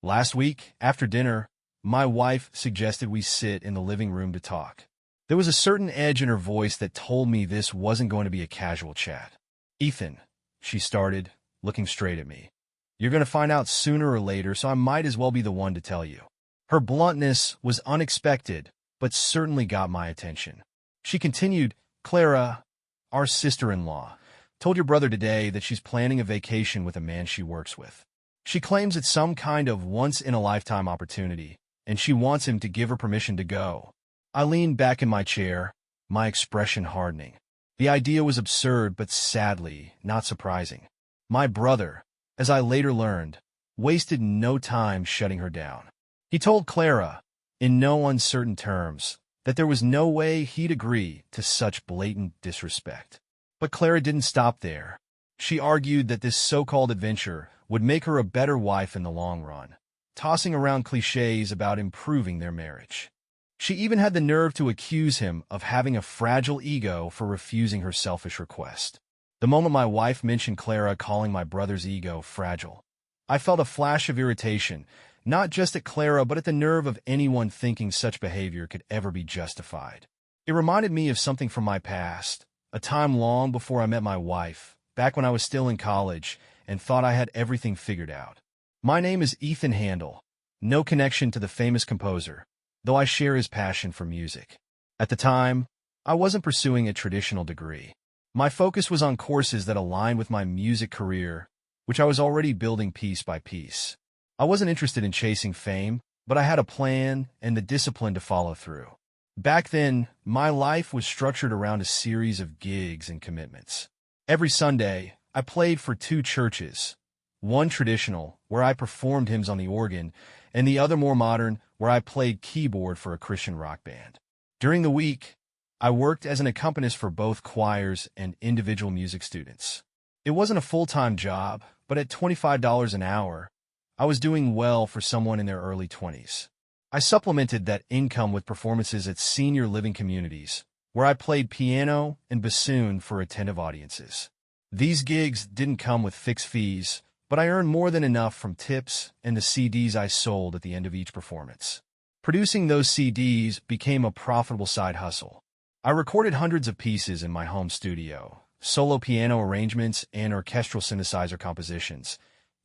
Last week, after dinner, my wife suggested we sit in the living room to talk. There was a certain edge in her voice that told me this wasn't going to be a casual chat. "Ethan," she started, looking straight at me. "You're going to find out sooner or later, so I might as well be the one to tell you." Her bluntness was unexpected, but certainly got my attention. She continued, "Clara, our sister-in-law, told your brother today that she's planning a vacation with a man she works with. She claims it's some kind of once-in-a-lifetime opportunity, and she wants him to give her permission to go." I leaned back in my chair, my expression hardening. The idea was absurd, but sadly not surprising. My brother, as I later learned, wasted no time shutting her down. He told Clara, in no uncertain terms, that there was no way he'd agree to such blatant disrespect. But Clara didn't stop there. She argued that this so-called adventure would make her a better wife in the long run, tossing around cliches about improving their marriage. She even had the nerve to accuse him of having a fragile ego for refusing her selfish request. The moment my wife mentioned Clara calling my brother's ego fragile, I felt a flash of irritation, not just at Clara but at the nerve of anyone thinking such behavior could ever be justified. It reminded me of something from my past, a time long before I met my wife, back when I was still in college and thought I had everything figured out. My name is Ethan Handel, no connection to the famous composer, though I share his passion for music. At the time, I wasn't pursuing a traditional degree. My focus was on courses that aligned with my music career, which I was already building piece by piece. I wasn't interested in chasing fame, but I had a plan and the discipline to follow through. Back then, my life was structured around a series of gigs and commitments. Every Sunday, I played for two churches, one traditional, where I performed hymns on the organ, and the other more modern, where I played keyboard for a Christian rock band. During the week, I worked as an accompanist for both choirs and individual music students. It wasn't a full-time job, but at $25 an hour, I was doing well for someone in their early 20s. I supplemented that income with performances at senior living communities, where I played piano and bassoon for attentive audiences. These gigs didn't come with fixed fees, but I earned more than enough from tips and the CDs I sold at the end of each performance. Producing those CDs became a profitable side hustle. I recorded hundreds of pieces in my home studio, solo piano arrangements and orchestral synthesizer compositions,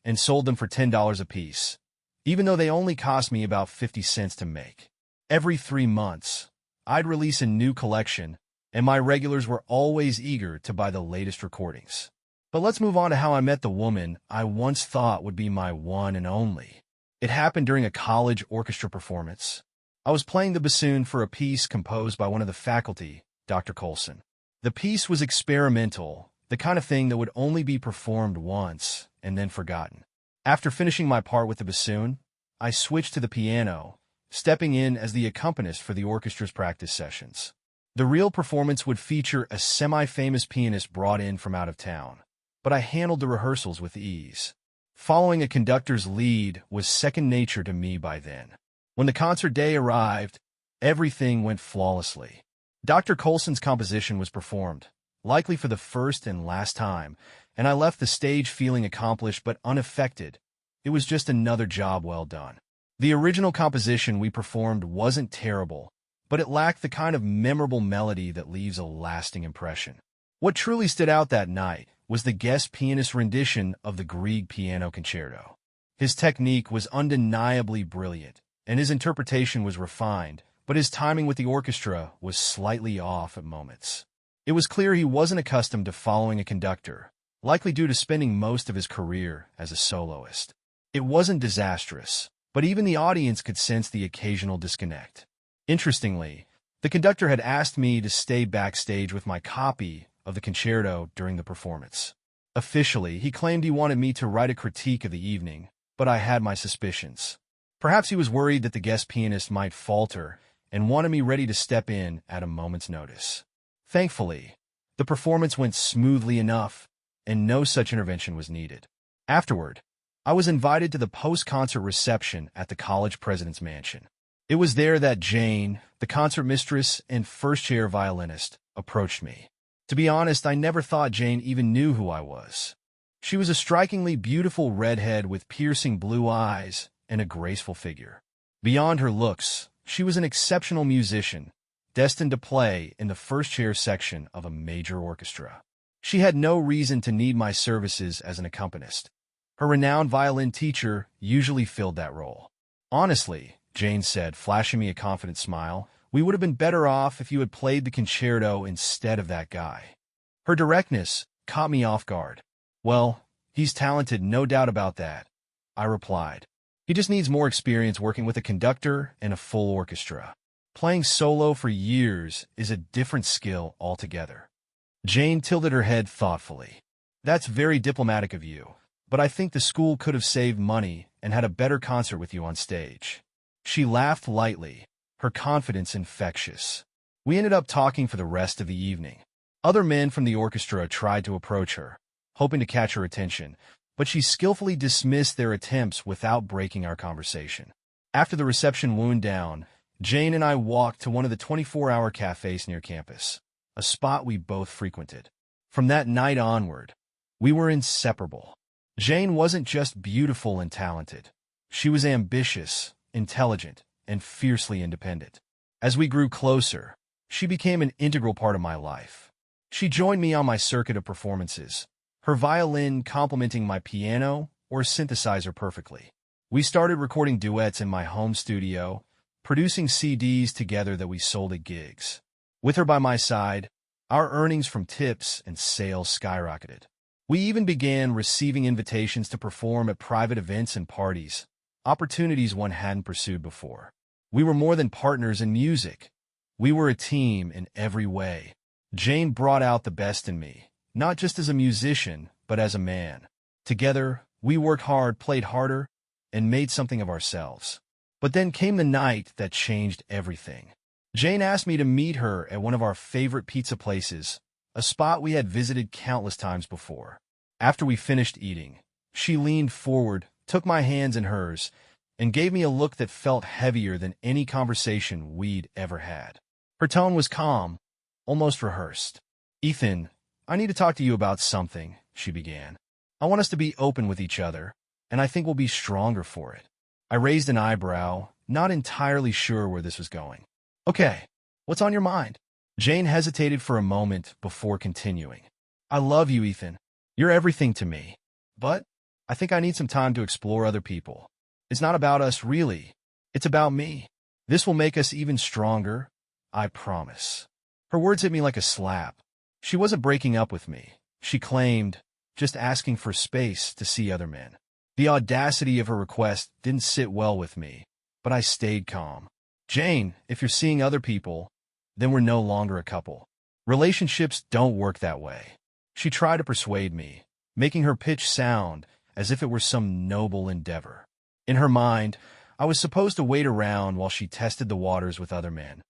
and sold them for $10 a piece, even though they only cost me about 50 cents to make. Every 3 months, I'd release a new collection, and my regulars were always eager to buy the latest recordings. But let's move on to how I met the woman I once thought would be my one and only. It happened during a college orchestra performance. I was playing the bassoon for a piece composed by one of the faculty, Dr. Colson. The piece was experimental, the kind of thing that would only be performed once and then forgotten. After finishing my part with the bassoon, I switched to the piano, stepping in as the accompanist for the orchestra's practice sessions. The real performance would feature a semi-famous pianist brought in from out of town, but I handled the rehearsals with ease. Following a conductor's lead was second nature to me by then. When the concert day arrived, everything went flawlessly. Dr. Colson's composition was performed, likely for the first and last time, and I left the stage feeling accomplished but unaffected. It was just another job well done. The original composition we performed wasn't terrible, but it lacked the kind of memorable melody that leaves a lasting impression. What truly stood out that night was the guest pianist's rendition of the Grieg Piano Concerto. His technique was undeniably brilliant, and his interpretation was refined, but his timing with the orchestra was slightly off at moments. It was clear he wasn't accustomed to following a conductor, likely due to spending most of his career as a soloist. It wasn't disastrous, but even the audience could sense the occasional disconnect. Interestingly, the conductor had asked me to stay backstage with my copy of the concerto during the performance. Officially, he claimed he wanted me to write a critique of the evening, but I had my suspicions. Perhaps he was worried that the guest pianist might falter and wanted me ready to step in at a moment's notice. Thankfully, the performance went smoothly enough, and no such intervention was needed. Afterward, I was invited to the post-concert reception at the college president's mansion. It was there that Jane, the concert mistress and first-chair violinist, approached me. To be honest, I never thought Jane even knew who I was. She was a strikingly beautiful redhead with piercing blue eyes and a graceful figure. Beyond her looks, she was an exceptional musician, destined to play in the first-chair section of a major orchestra. She had no reason to need my services as an accompanist. Her renowned violin teacher usually filled that role. Honestly, Jane said, flashing me a confident smile, we would have been better off if you had played the concerto instead of that guy. Her directness caught me off guard. Well, he's talented, no doubt about that, I replied. He just needs more experience working with a conductor and a full orchestra. Playing solo for years is a different skill altogether. Jane tilted her head thoughtfully. That's very diplomatic of you, but I think the school could have saved money and had a better concert with you on stage. She laughed lightly, her confidence infectious. We ended up talking for the rest of the evening. Other men from the orchestra tried to approach her, hoping to catch her attention, but she skillfully dismissed their attempts without breaking our conversation. After the reception wound down, Jane and I walked to one of the 24-hour cafes near campus, a spot we both frequented. From that night onward, we were inseparable. Jane wasn't just beautiful and talented. She was ambitious, intelligent, and fiercely independent. As we grew closer, she became an integral part of my life. She joined me on my circuit of performances, her violin complementing my piano or synthesizer perfectly. We started recording duets in my home studio, producing CDs together that we sold at gigs. With her by my side, our earnings from tips and sales skyrocketed. We even began receiving invitations to perform at private events and parties, opportunities one hadn't pursued before. We were more than partners in music. We were a team in every way. Jane brought out the best in me, not just as a musician, but as a man. Together, we worked hard, played harder, and made something of ourselves. But then came the night that changed everything. Jane asked me to meet her at one of our favorite pizza places, a spot we had visited countless times before. After we finished eating, she leaned forward, took my hands in hers, and gave me a look that felt heavier than any conversation we'd ever had. Her tone was calm, almost rehearsed. "Ethan, I need to talk to you about something," she began. "I want us to be open with each other, and I think we'll be stronger for it." I raised an eyebrow, not entirely sure where this was going. "Okay, what's on your mind?" Jane hesitated for a moment before continuing. "I love you, Ethan. You're everything to me. But I think I need some time to explore other people. It's not about us, really. It's about me. This will make us even stronger, I promise." Her words hit me like a slap. She wasn't breaking up with me, she claimed, just asking for space to see other men. The audacity of her request didn't sit well with me, but I stayed calm. "Jane, if you're seeing other people, then we're no longer a couple. Relationships don't work that way." She tried to persuade me, making her pitch sound as if it were some noble endeavor. In her mind, I was supposed to wait around while she tested the waters with other men,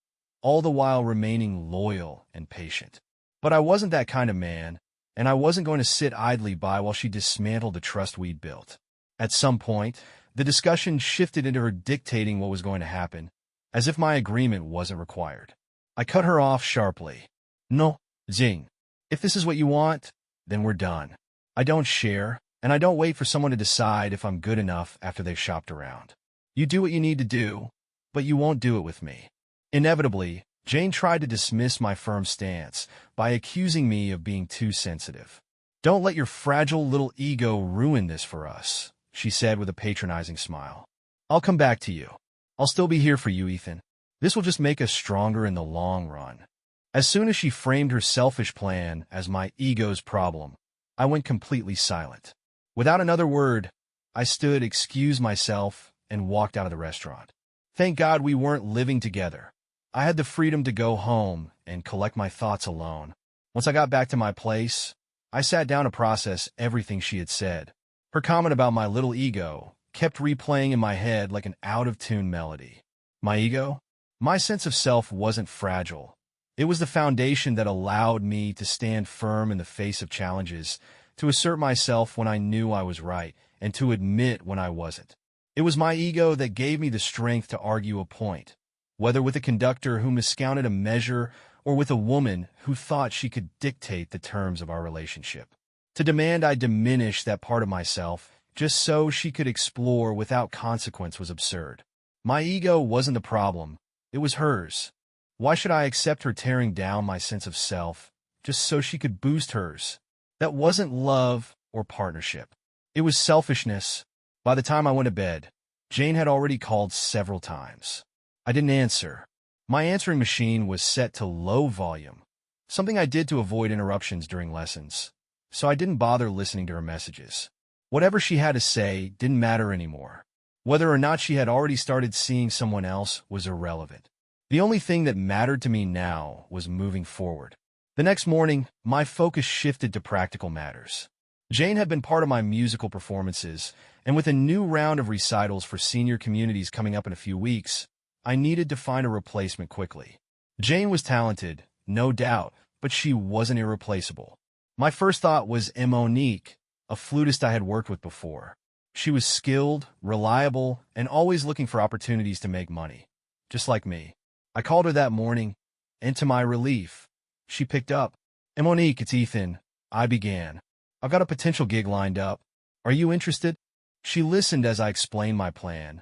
all the while remaining loyal and patient. But I wasn't that kind of man, and I wasn't going to sit idly by while she dismantled the trust we'd built. At some point, the discussion shifted into her dictating what was going to happen, as if my agreement wasn't required. I cut her off sharply. "No, Jane. If this is what you want, then we're done. I don't share, and I don't wait for someone to decide if I'm good enough after they've shopped around. You do what you need to do, but you won't do it with me." Inevitably, Jane tried to dismiss my firm stance by accusing me of being too sensitive. "Don't let your fragile little ego ruin this for us," she said with a patronizing smile. "I'll come back to you. I'll still be here for you, Ethan. This will just make us stronger in the long run." As soon as she framed her selfish plan as my ego's problem, I went completely silent. Without another word, I stood, excused myself, and walked out of the restaurant. Thank God we weren't living together. I had the freedom to go home and collect my thoughts alone. Once I got back to my place, I sat down to process everything she had said. Her comment about my little ego kept replaying in my head like an out-of-tune melody. My ego? My sense of self wasn't fragile. It was the foundation that allowed me to stand firm in the face of challenges, to assert myself when I knew I was right, and to admit when I wasn't. It was my ego that gave me the strength to argue a point, whether with a conductor who miscounted a measure or with a woman who thought she could dictate the terms of our relationship. To demand I diminish that part of myself just so she could explore without consequence, was absurd. My ego wasn't the problem, it was hers. Why should I accept her tearing down my sense of self just so she could boost hers? That wasn't love or partnership. It was selfishness. By the time I went to bed, Jane had already called several times. I didn't answer. My answering machine was set to low volume, something I did to avoid interruptions during lessons, so I didn't bother listening to her messages. Whatever she had to say didn't matter anymore. Whether or not she had already started seeing someone else was irrelevant. The only thing that mattered to me now was moving forward. The next morning, my focus shifted to practical matters. Jane had been part of my musical performances, and with a new round of recitals for senior communities coming up in a few weeks, I needed to find a replacement quickly. Jane was talented, no doubt, but she wasn't irreplaceable. My first thought was Monique, a flutist I had worked with before. She was skilled, reliable, and always looking for opportunities to make money, just like me. I called her that morning, and to my relief, she picked up. Monique, it's Ethan, I began. I've got a potential gig lined up. Are you interested? She listened as I explained my plan.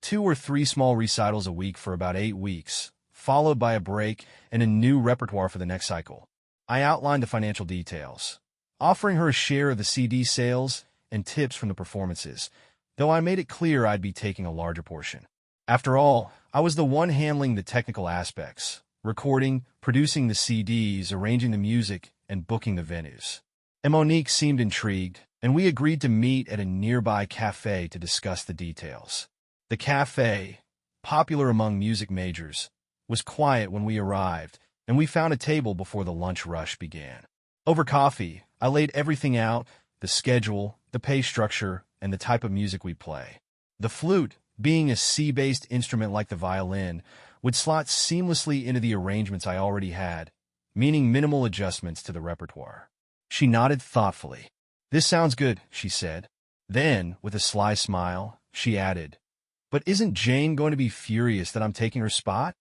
2 or 3 small recitals a week for about 8 weeks, followed by a break and a new repertoire for the next cycle. I outlined the financial details, offering her a share of the CD sales and tips from the performances, though I made it clear I'd be taking a larger portion. After all, I was the one handling the technical aspects, recording, producing the CDs, arranging the music, and booking the venues. Monique seemed intrigued, and we agreed to meet at a nearby cafe to discuss the details. The cafe, popular among music majors, was quiet when we arrived, and we found a table before the lunch rush began. Over coffee, I laid everything out, the schedule, the pay structure, and the type of music we play. The flute, being a C-based instrument like the violin, would slot seamlessly into the arrangements I already had, meaning minimal adjustments to the repertoire. She nodded thoughtfully. "This sounds good," she said. Then, with a sly smile, she added, "But isn't Jane going to be furious that I'm taking her spot?"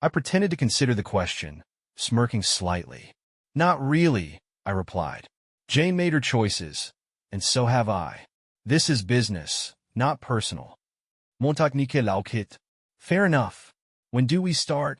I pretended to consider the question, smirking slightly. "Not really," I replied. "Jane made her choices, and so have I. This is business, not personal." Montagnique laukit. Fair enough. When do we start?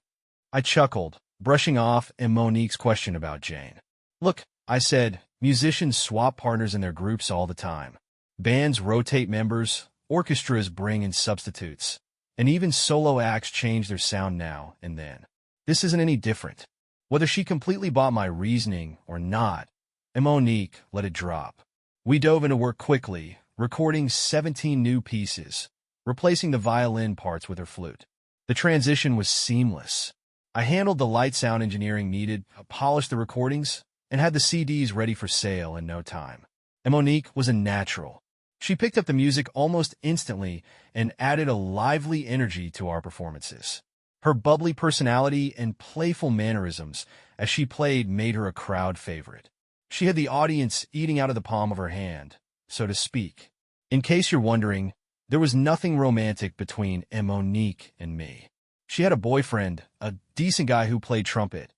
I chuckled, brushing off Monique's question about Jane. "Look," I said, "musicians swap partners in their groups all the time. Bands rotate members, orchestras bring in substitutes, and even solo acts change their sound now and then. This isn't any different." Whether she completely bought my reasoning or not, Monique let it drop. We dove into work quickly, recording 17 new pieces, replacing the violin parts with her flute. The transition was seamless. I handled the light sound engineering needed, polished the recordings, and had the CDs ready for sale in no time. Monique was a natural. She picked up the music almost instantly and added a lively energy to our performances. Her bubbly personality and playful mannerisms as she played made her a crowd favorite. She had the audience eating out of the palm of her hand, so to speak. In case you're wondering, there was nothing romantic between Monique and me. She had a boyfriend, a decent guy who played trumpet,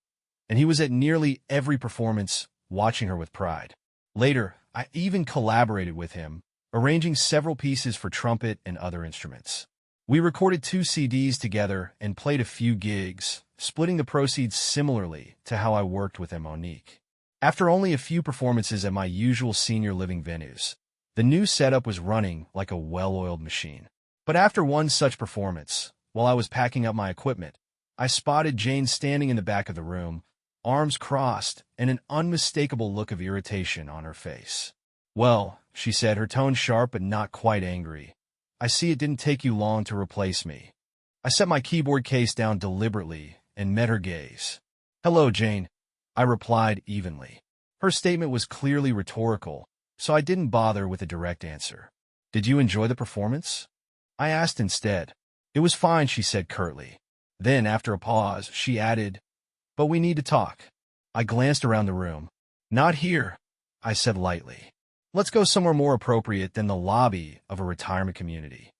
and he was at nearly every performance, watching her with pride. Later, I even collaborated with him, arranging several pieces for trumpet and other instruments. We recorded 2 CDs together and played a few gigs, splitting the proceeds similarly to how I worked with Monique. After only a few performances at my usual senior living venues, the new setup was running like a well-oiled machine. But after one such performance, while I was packing up my equipment, I spotted Jane standing in the back of the room, arms crossed and an unmistakable look of irritation on her face. "Well," she said, her tone sharp but not quite angry, "I see it didn't take you long to replace me." I set my keyboard case down deliberately and met her gaze. "Hello, Jane," I replied evenly. Her statement was clearly rhetorical, so I didn't bother with a direct answer. "Did you enjoy the performance?" I asked instead. "It was fine," she said curtly. Then, after a pause, she added, "But we need to talk." I glanced around the room. "Not here," I said lightly. "Let's go somewhere more appropriate than the lobby of a retirement community."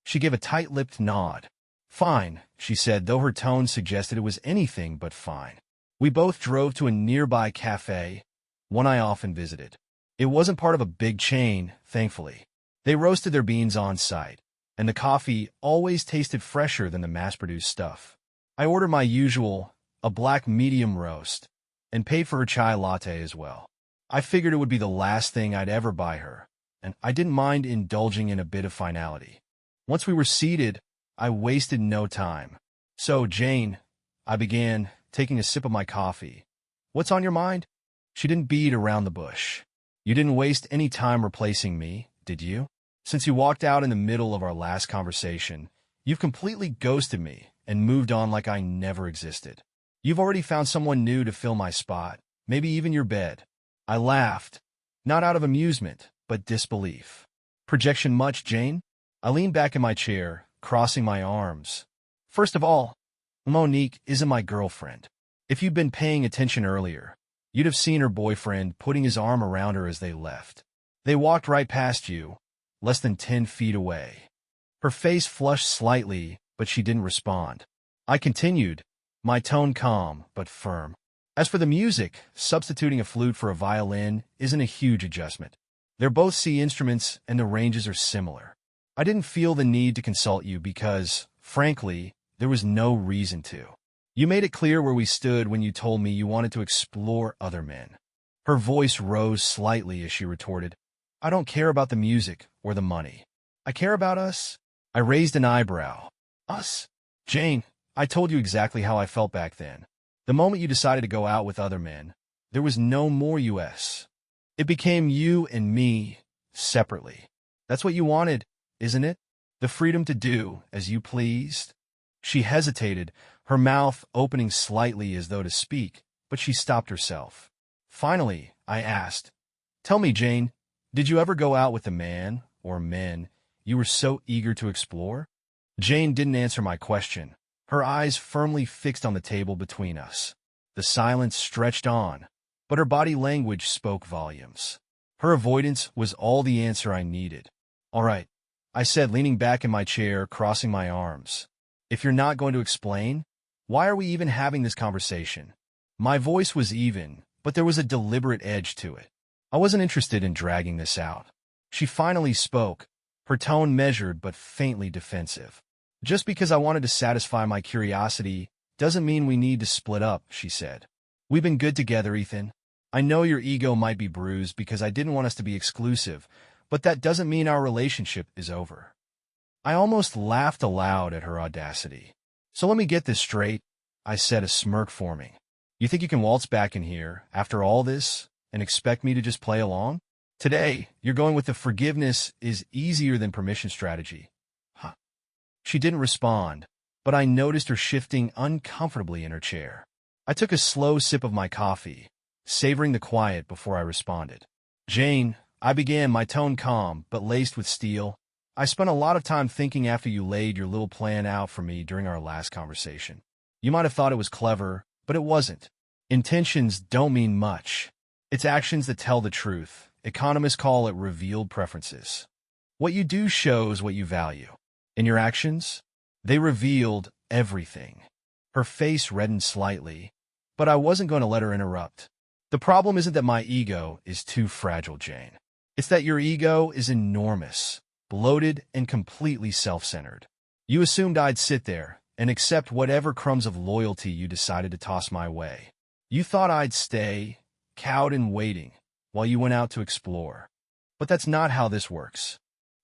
She gave a tight-lipped nod. "Fine," she said, though her tone suggested it was anything but fine. We both drove to a nearby cafe, one I often visited. It wasn't part of a big chain, thankfully. They roasted their beans on site, and the coffee always tasted fresher than the mass-produced stuff. I ordered my usual, a black medium roast, and paid for her chai latte as well. I figured it would be the last thing I'd ever buy her, and I didn't mind indulging in a bit of finality. Once we were seated, I wasted no time. "So, Jane," I began, taking a sip of my coffee. "What's on your mind?" She didn't beat around the bush. "You didn't waste any time replacing me, did you? Since you walked out in the middle of our last conversation, you've completely ghosted me and moved on like I never existed. You've already found someone new to fill my spot, maybe even your bed." I laughed, not out of amusement, but disbelief. "Projection much, Jane?" I leaned back in my chair, crossing my arms. "First of all, Monique isn't my girlfriend. If you'd been paying attention earlier, you'd have seen her boyfriend putting his arm around her as they left. They walked right past you, less than 10 feet away." Her face flushed slightly, but she didn't respond. I continued, my tone calm but firm. "As for the music, substituting a flute for a violin isn't a huge adjustment. They're both C instruments and the ranges are similar. I didn't feel the need to consult you because, frankly, there was no reason to. You made it clear where we stood when you told me you wanted to explore other men." Her voice rose slightly as she retorted, "I don't care about the music or the money. I care about us." I raised an eyebrow. "Us?" "Jane, I told you exactly how I felt back then. The moment you decided to go out with other men, there was no more us. It became you and me, separately. That's what you wanted, isn't it? The freedom to do as you pleased?" She hesitated, her mouth opening slightly as though to speak, but she stopped herself. Finally, I asked, "Tell me, Jane, did you ever go out with a man, or men, you were so eager to explore?" Jane didn't answer my question, her eyes firmly fixed on the table between us. The silence stretched on, but her body language spoke volumes. Her avoidance was all the answer I needed. "All right," I said, leaning back in my chair, crossing my arms. "If you're not going to explain, why are we even having this conversation?" My voice was even, but there was a deliberate edge to it. I wasn't interested in dragging this out. She finally spoke, her tone measured but faintly defensive. "Just because I wanted to satisfy my curiosity doesn't mean we need to split up," she said. "We've been good together, Ethan. I know your ego might be bruised because I didn't want us to be exclusive, but that doesn't mean our relationship is over." I almost laughed aloud at her audacity. "So let me get this straight," I said, a smirk forming. "You think you can waltz back in here, after all this, and expect me to just play along? Today, you're going with the forgiveness is easier than permission strategy." Huh. She didn't respond, but I noticed her shifting uncomfortably in her chair. I took a slow sip of my coffee, savoring the quiet before I responded. "Jane," I began, my tone calm but laced with steel, "I spent a lot of time thinking after you laid your little plan out for me during our last conversation. You might have thought it was clever, but it wasn't. Intentions don't mean much. It's actions that tell the truth. Economists call it revealed preferences. What you do shows what you value. And your actions? They revealed everything." Her face reddened slightly, but I wasn't going to let her interrupt. "The problem isn't that my ego is too fragile, Jane. It's that your ego is enormous, bloated, and completely self-centered. You assumed I'd sit there and accept whatever crumbs of loyalty you decided to toss my way. You thought I'd stay, cowed and waiting, while you went out to explore. But that's not how this works."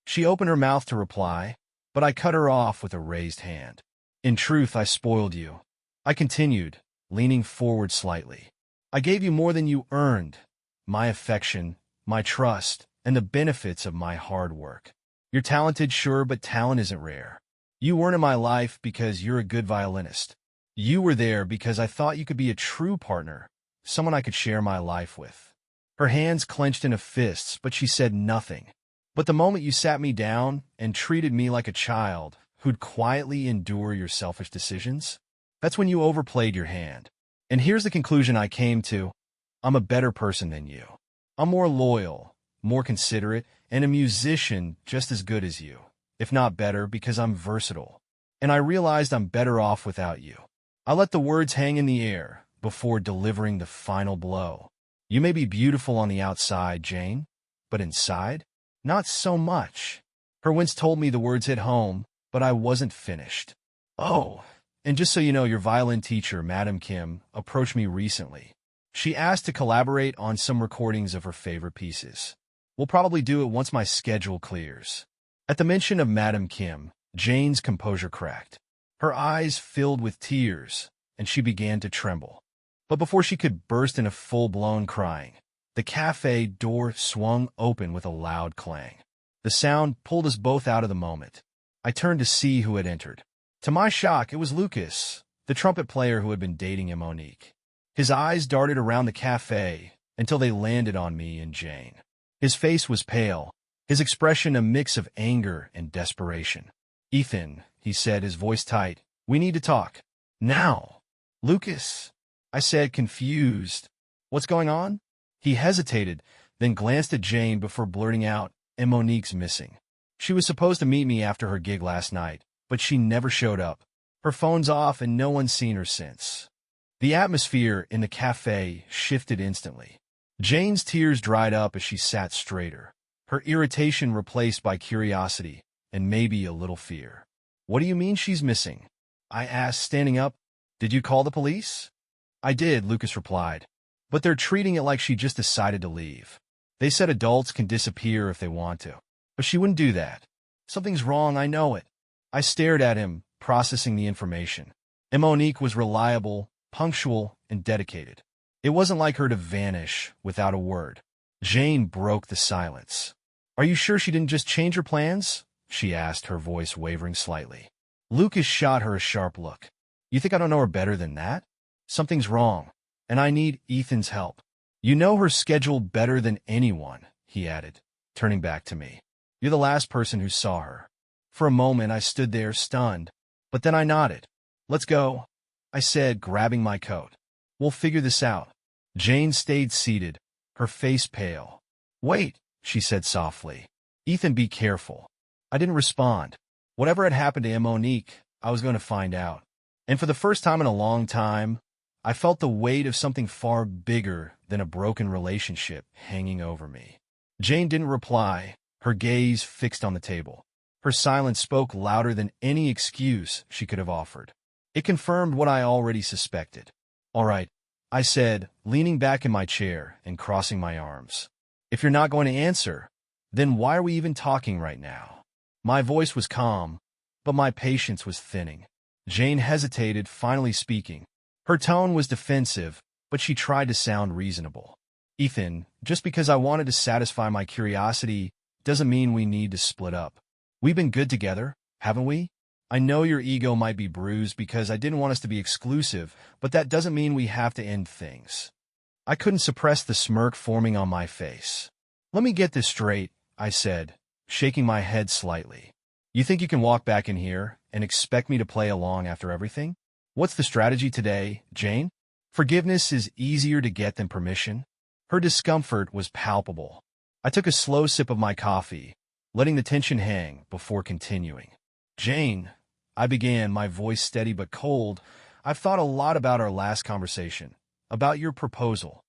She opened her mouth to reply, but I cut her off with a raised hand. "In truth, I spoiled you," I continued, leaning forward slightly. "I gave you more than you earned, my affection, my trust, and the benefits of my hard work. You're talented, sure, but talent isn't rare. You weren't in my life because you're a good violinist. You were there because I thought you could be a true partner, someone I could share my life with." Her hands clenched into fists, but she said nothing. "But the moment you sat me down and treated me like a child who'd quietly endure your selfish decisions, that's when you overplayed your hand. And here's the conclusion I came to. I'm a better person than you. I'm more loyal, more considerate, and a musician just as good as you, if not better, because I'm versatile. And I realized I'm better off without you." I let the words hang in the air before delivering the final blow. "You may be beautiful on the outside, Jane, but inside, not so much." Her wince told me the words hit home, but I wasn't finished. Oh, and just so you know, your violin teacher, Madam Kim, approached me recently. She asked to collaborate on some recordings of her favorite pieces. We'll probably do it once my schedule clears. At the mention of Madam Kim, Jane's composure cracked. Her eyes filled with tears, and she began to tremble. But before she could burst into full-blown crying, the cafe door swung open with a loud clang. The sound pulled us both out of the moment. I turned to see who had entered. To my shock, it was Lucas, the trumpet player who had been dating Monique. His eyes darted around the cafe until they landed on me and Jane. His face was pale, his expression a mix of anger and desperation. "Ethan," he said, his voice tight, "we need to talk. Now." "Lucas," I said, confused. "What's going on?" He hesitated, then glanced at Jane before blurting out, "And Monique's missing. She was supposed to meet me after her gig last night, but she never showed up. Her phone's off and no one's seen her since." The atmosphere in the cafe shifted instantly. Jane's tears dried up as she sat straighter, her irritation replaced by curiosity and maybe a little fear. "What do you mean she's missing?" I asked, standing up. "Did you call the police?" "I did," Lucas replied, "but they're treating it like she just decided to leave. They said adults can disappear if they want to, but she wouldn't do that. Something's wrong, I know it." I stared at him, processing the information. Monique was reliable, punctual, and dedicated. It wasn't like her to vanish without a word. Jane broke the silence. "Are you sure she didn't just change her plans?" she asked, her voice wavering slightly. Lucas shot her a sharp look. "You think I don't know her better than that? Something's wrong, and I need Ethan's help. You know her schedule better than anyone," he added, turning back to me. "You're the last person who saw her." For a moment, I stood there, stunned, but then I nodded. "Let's go," I said, grabbing my coat. "We'll figure this out." Jane stayed seated, her face pale. "Wait," she said softly. "Ethan, be careful." I didn't respond. Whatever had happened to Monique, I was going to find out. And for the first time in a long time, I felt the weight of something far bigger than a broken relationship hanging over me. Jane didn't reply, her gaze fixed on the table. Her silence spoke louder than any excuse she could have offered. It confirmed what I already suspected. "All right," I said, leaning back in my chair and crossing my arms. "If you're not going to answer, then why are we even talking right now?" My voice was calm, but my patience was thinning. Jane hesitated, finally speaking. Her tone was defensive, but she tried to sound reasonable. "Ethan, just because I wanted to satisfy my curiosity doesn't mean we need to split up. We've been good together, haven't we? I know your ego might be bruised because I didn't want us to be exclusive, but that doesn't mean we have to end things." I couldn't suppress the smirk forming on my face. "Let me get this straight," I said, shaking my head slightly. "You think you can walk back in here and expect me to play along after everything? What's the strategy today, Jane?" Forgiveness is easier to get than permission. Her discomfort was palpable. I took a slow sip of my coffee, letting the tension hang before continuing. "Jane," I began, my voice steady but cold, "I've thought a lot about our last conversation, about your proposal.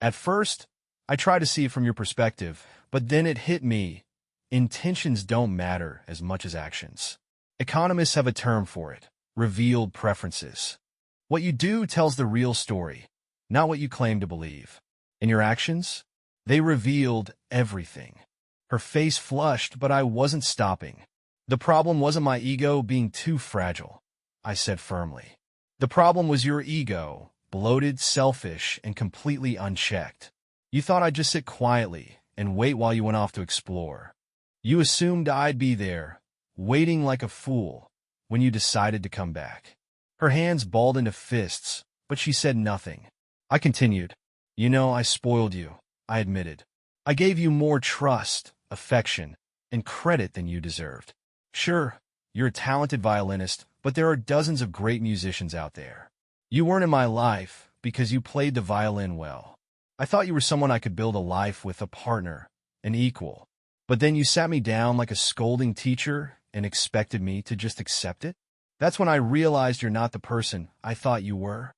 At first, I tried to see it from your perspective, but then it hit me. Intentions don't matter as much as actions. Economists have a term for it, revealed preferences. What you do tells the real story, not what you claim to believe. And your actions? They revealed everything." Her face flushed, but I wasn't stopping. "The problem wasn't my ego being too fragile," I said firmly. "The problem was your ego, bloated, selfish, and completely unchecked. You thought I'd just sit quietly and wait while you went off to explore. You assumed I'd be there, waiting like a fool, when you decided to come back." Her hands balled into fists, but she said nothing. I continued. "You know, I spoiled you," I admitted. "I gave you more trust, affection, and credit than you deserved. Sure, you're a talented violinist, but there are dozens of great musicians out there. You weren't in my life because you played the violin well. I thought you were someone I could build a life with, a partner, an equal. But then you sat me down like a scolding teacher and expected me to just accept it? That's when I realized you're not the person I thought you were."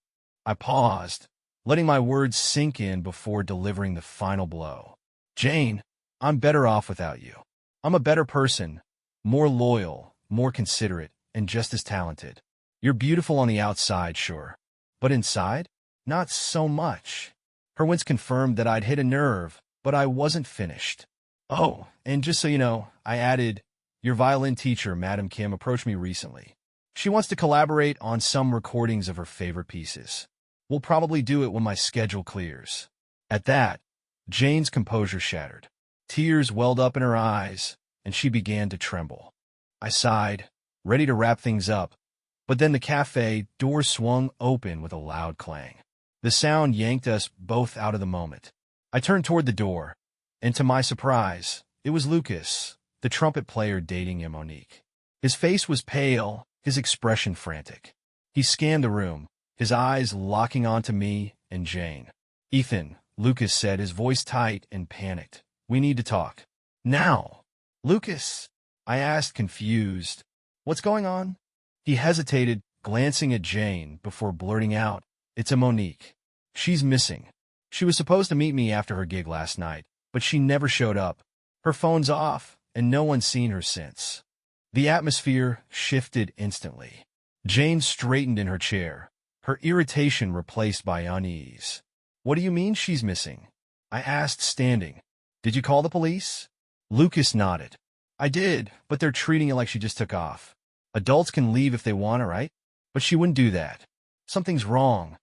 I paused, letting my words sink in before delivering the final blow. "Jane, I'm better off without you. I'm a better person, More loyal, more considerate, and just as talented. You're beautiful on the outside, sure. But inside? Not so much. Her wince confirmed that I'd hit a nerve, but I wasn't finished. Oh, and just so you know, I added, your violin teacher, Madam Kim, approached me recently. She wants to collaborate on some recordings of her favorite pieces. We'll probably do it when my schedule clears. At that, Jane's composure shattered. Tears welled up in her eyes, and she began to tremble. I sighed, ready to wrap things up, but then the cafe door swung open with a loud clang. The sound yanked us both out of the moment. I turned toward the door, and to my surprise, it was Lucas, the trumpet player dating Monique. His face was pale, his expression frantic. He scanned the room, his eyes locking onto me and Jane. Ethan, Lucas said, his voice tight and panicked. We need to talk. Now. Lucas, I asked, confused. What's going on? He hesitated, glancing at Jane before blurting out, it's Monique. She's missing. She was supposed to meet me after her gig last night, but she never showed up. Her phone's off, and no one's seen her since. The atmosphere shifted instantly. Jane straightened in her chair, her irritation replaced by unease. What do you mean she's missing? I asked, standing. Did you call the police? Lucas nodded. I did, but they're treating it like she just took off. Adults can leave if they want to, right? But she wouldn't do that. Something's wrong.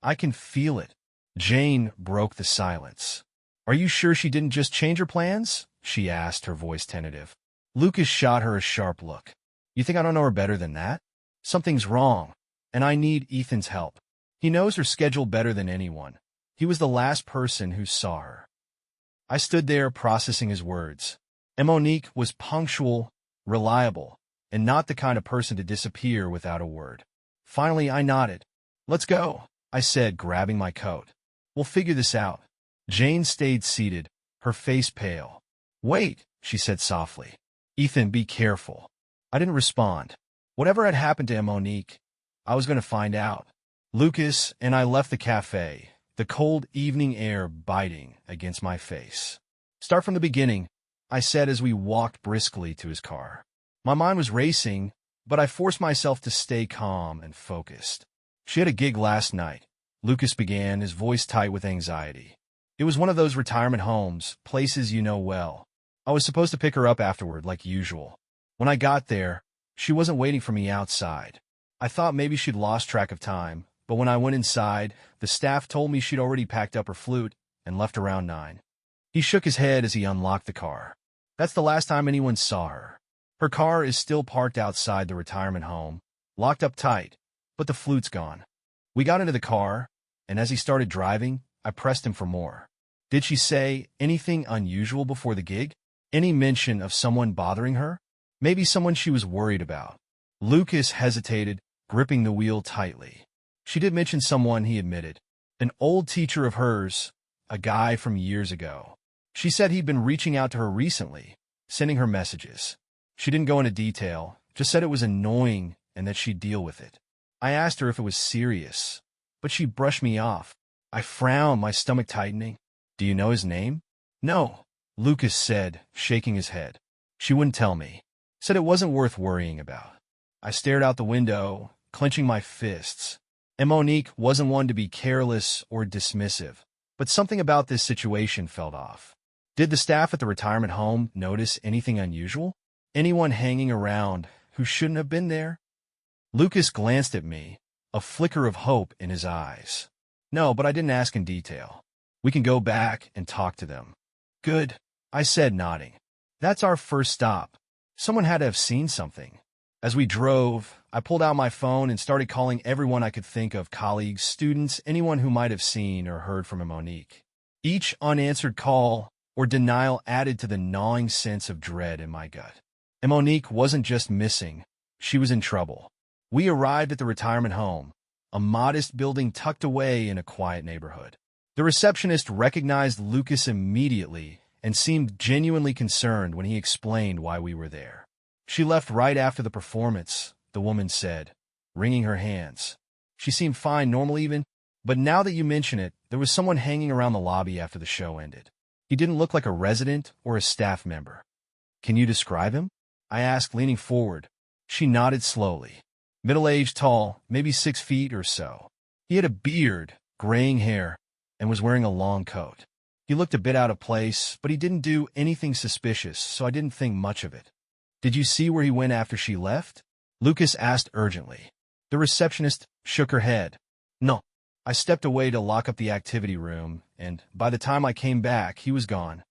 I can feel it. Jane broke the silence. Are you sure she didn't just change her plans? She asked, her voice tentative. Lucas shot her a sharp look. You think I don't know her better than that? Something's wrong, and I need Ethan's help. He knows her schedule better than anyone. He was the last person who saw her. I stood there processing his words. Monique was punctual, reliable, and not the kind of person to disappear without a word. Finally, I nodded. Let's go, I said, grabbing my coat. We'll figure this out. Jane stayed seated, her face pale. Wait, she said softly. Ethan, be careful. I didn't respond. Whatever had happened to Monique, I was going to find out. Lucas and I left the cafe, the cold evening air biting against my face. Start from the beginning, I said as we walked briskly to his car. My mind was racing, but I forced myself to stay calm and focused. She had a gig last night, Lucas began, his voice tight with anxiety. It was one of those retirement homes, places you know well. I was supposed to pick her up afterward, like usual. When I got there, she wasn't waiting for me outside. I thought maybe she'd lost track of time, but when I went inside, the staff told me she'd already packed up her flute and left around 9. He shook his head as he unlocked the car. That's the last time anyone saw her. Her car is still parked outside the retirement home, locked up tight, but the flute's gone. We got into the car, and as he started driving, I pressed him for more. Did she say anything unusual before the gig? Any mention of someone bothering her? Maybe someone she was worried about. Lucas hesitated, gripping the wheel tightly. She did mention someone, he admitted. An old teacher of hers, a guy from years ago. She said he'd been reaching out to her recently, sending her messages. She didn't go into detail, just said it was annoying and that she'd deal with it. I asked her if it was serious, but she brushed me off. I frowned, my stomach tightening. Do you know his name? No, Lucas said, shaking his head. She wouldn't tell me. Said it wasn't worth worrying about. I stared out the window, clenching my fists. Monique wasn't one to be careless or dismissive, but something about this situation felt off. Did the staff at the retirement home notice anything unusual? Anyone hanging around who shouldn't have been there? Lucas glanced at me, a flicker of hope in his eyes. No, but I didn't ask in detail. We can go back and talk to them. Good, I said, nodding. That's our first stop. Someone had to have seen something. As we drove, I pulled out my phone and started calling everyone I could think of, colleagues, students, anyone who might have seen or heard from Monique. Each unanswered call or denial added to the gnawing sense of dread in my gut. Monique wasn't just missing, she was in trouble. We arrived at the retirement home, a modest building tucked away in a quiet neighborhood. The receptionist recognized Lucas immediately and seemed genuinely concerned when he explained why we were there. She left right after the performance, the woman said, wringing her hands. She seemed fine, normal even, but now that you mention it, there was someone hanging around the lobby after the show ended. He didn't look like a resident or a staff member. Can you describe him? I asked, leaning forward. She nodded slowly. Middle-aged, tall, maybe 6 feet or so. He had a beard, graying hair, and was wearing a long coat. He looked a bit out of place, but he didn't do anything suspicious, so I didn't think much of it. Did you see where he went after she left? Lucas asked urgently. The receptionist shook her head. No. I stepped away to lock up the activity room, and by the time I came back, he was gone.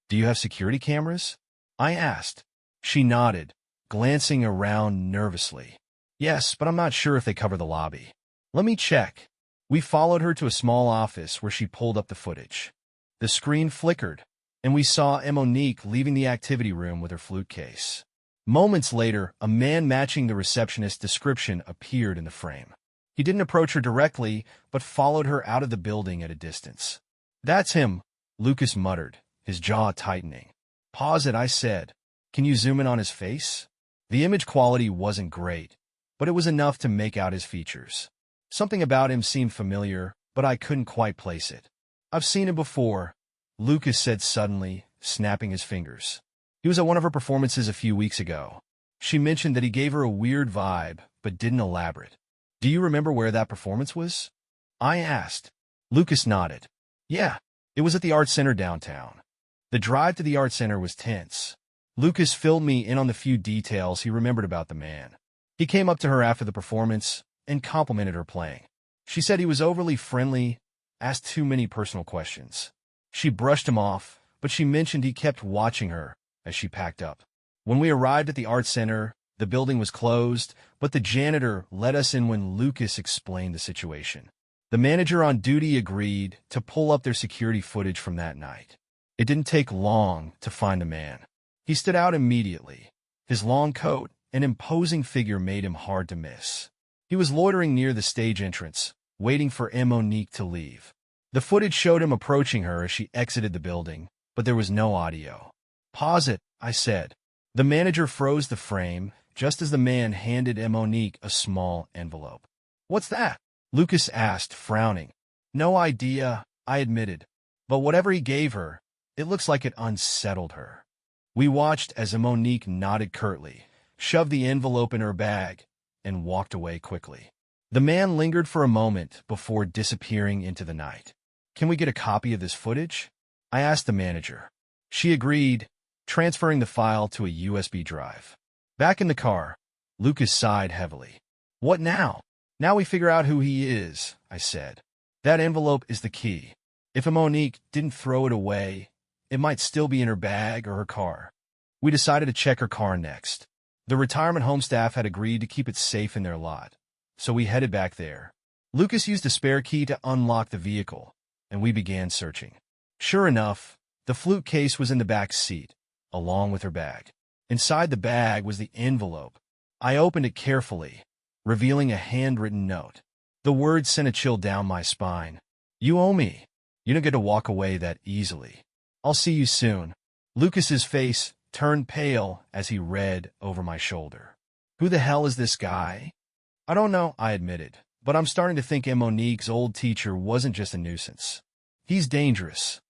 Do you have security cameras? I asked. She nodded, glancing around nervously. Yes, but I'm not sure if they cover the lobby. Let me check. We followed her to a small office where she pulled up the footage. The screen flickered, and we saw Monique leaving the activity room with her flute case. Moments later, a man matching the receptionist's description appeared in the frame. He didn't approach her directly, but followed her out of the building at a distance. That's him, Lucas muttered, his jaw tightening. Pause it, I said. Can you zoom in on his face? The image quality wasn't great, but it was enough to make out his features. Something about him seemed familiar, but I couldn't quite place it. I've seen him before, Lucas said suddenly, snapping his fingers. He was at one of her performances a few weeks ago. She mentioned that he gave her a weird vibe, but didn't elaborate. Do you remember where that performance was? I asked. Lucas nodded. Yeah, it was at the art center downtown. The drive to the art center was tense. Lucas filled me in on the few details he remembered about the man. He came up to her after the performance and complimented her playing. She said he was overly friendly, asked too many personal questions. She brushed him off, but she mentioned he kept watching her as she packed up. When we arrived at the art center, the building was closed, but the janitor let us in when Lucas explained the situation. The manager on duty agreed to pull up their security footage from that night. It didn't take long to find the man. He stood out immediately. His long coat and imposing figure made him hard to miss. He was loitering near the stage entrance, waiting for Monique to leave. The footage showed him approaching her as she exited the building, but there was no audio. Pause it, I said. The manager froze the frame just as the man handed Monique a small envelope. What's that? Lucas asked, frowning. No idea, I admitted. But whatever he gave her, it looks like it unsettled her. We watched as Monique nodded curtly, shoved the envelope in her bag, and walked away quickly. The man lingered for a moment before disappearing into the night. Can we get a copy of this footage? I asked the manager. She agreed, transferring the file to a USB drive. Back in the car, Lucas sighed heavily. What now? Now we figure out who he is, I said. That envelope is the key. If Monique didn't throw it away, it might still be in her bag or her car. We decided to check her car next. The retirement home staff had agreed to keep it safe in their lot, so we headed back there. Lucas used a spare key to unlock the vehicle, and we began searching. Sure enough, the flute case was in the back seat, along with her bag. Inside the bag was the envelope. I opened it carefully, revealing a handwritten note. The words sent a chill down my spine. You owe me. You don't get to walk away that easily. I'll see you soon. Lucas's face turned pale as he read over my shoulder. Who the hell is this guy? I don't know, I admitted, but I'm starting to think Monique's old teacher wasn't just a nuisance. He's dangerous.